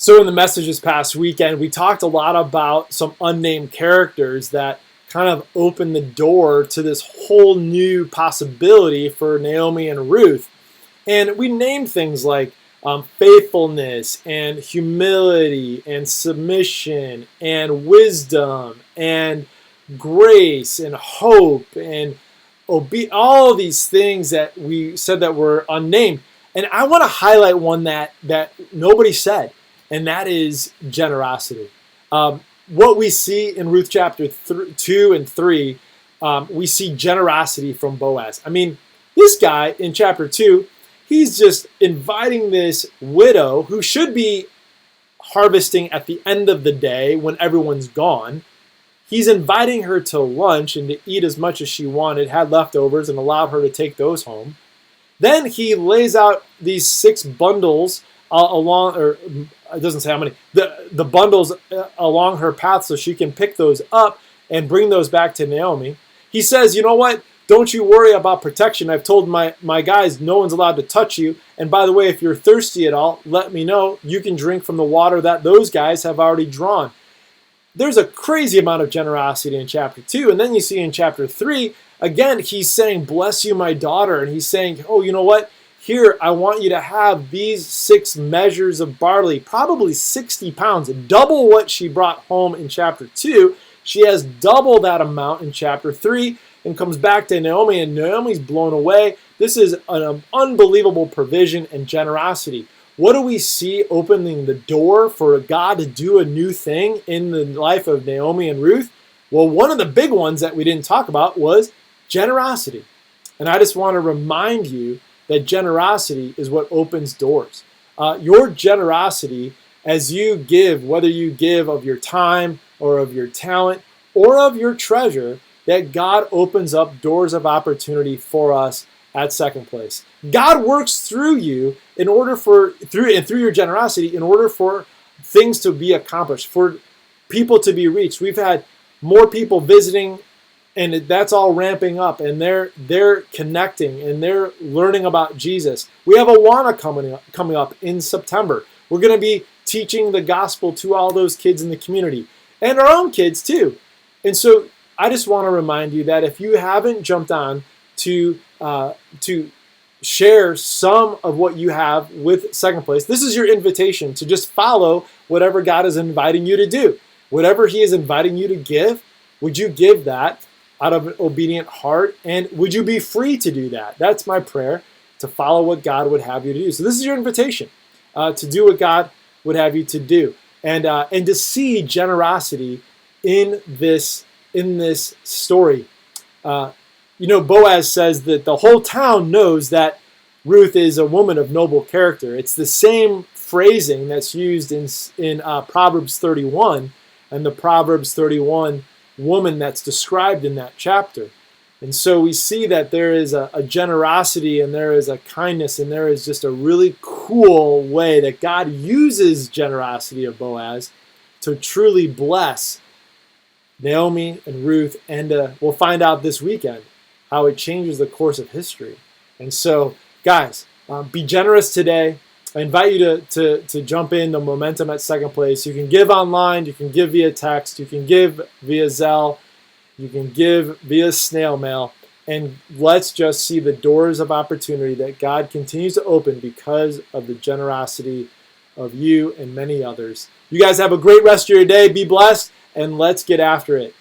So in the message this past weekend, we talked a lot about some unnamed characters that kind of opened the door to this whole new possibility for Naomi and Ruth. And we named things like faithfulness and humility and submission and wisdom and grace and hope and all these things that we said that were unnamed. And I want to highlight one that nobody said, and that is generosity. What we see in Ruth chapter 2 and 3, we see generosity from Boaz. I mean, this guy in chapter 2, he's just inviting this widow who should be harvesting at the end of the day when everyone's gone. He's inviting her to lunch and to eat as much as she wanted, had leftovers, and allowed her to take those home. Then he lays out these 6 bundles along, or it doesn't say how many, the bundles along her path so she can pick those up and bring those back to Naomi. He says, you know what? Don't you worry about protection. I've told my guys no one's allowed to touch you. And by the way, if you're thirsty at all, let me know. You can drink from the water that those guys have already drawn. There's a crazy amount of generosity in chapter 2. And then you see in chapter 3, again, he's saying, bless you, my daughter. And he's saying, oh, you know what? Here, I want you to have these 6 measures of barley, probably 60 pounds, double what she brought home in chapter 2. She has double that amount in chapter 3 and comes back to Naomi, and Naomi's blown away. This is an unbelievable provision and generosity. What do we see opening the door for God to do a new thing in the life of Naomi and Ruth? Well, one of the big ones that we didn't talk about was generosity. And I just want to remind you that generosity is what opens doors. Your generosity, as you give, whether you give of your time or of your talent or of your treasure, that God opens up doors of opportunity for us at Second Place. God works through you through your generosity in order for things to be accomplished, for people to be reached. We've had more people visiting, and that's all ramping up, and they're connecting and they're learning about Jesus. We have Awana coming up in September. We're going to be teaching the gospel to all those kids in the community and our own kids too. And so I just want to remind you that if you haven't jumped on to share some of what you have with Second Place, this is your invitation to just follow whatever God is inviting you to do. Whatever He is inviting you to give, would you give that out of an obedient heart? And would you be free to do that? That's my prayer, to follow what God would have you to do. So this is your invitation to do what God would have you to do, and to see generosity in this story. Boaz says that the whole town knows that Ruth is a woman of noble character. It's the same phrasing that's used in Proverbs 31, and the Proverbs 31 woman that's described in that chapter. And so we see that there is a generosity, and there is a kindness, and there is just a really cool way that God uses generosity of Boaz to truly bless Naomi and Ruth, and we'll find out this weekend how it changes the course of history. And so, guys, be generous today. I invite you to jump in the momentum at Second Place. You can give online, you can give via text, you can give via Zelle, you can give via snail mail, and let's just see the doors of opportunity that God continues to open because of the generosity of you and many others. You guys have a great rest of your day. Be blessed, and let's get after it.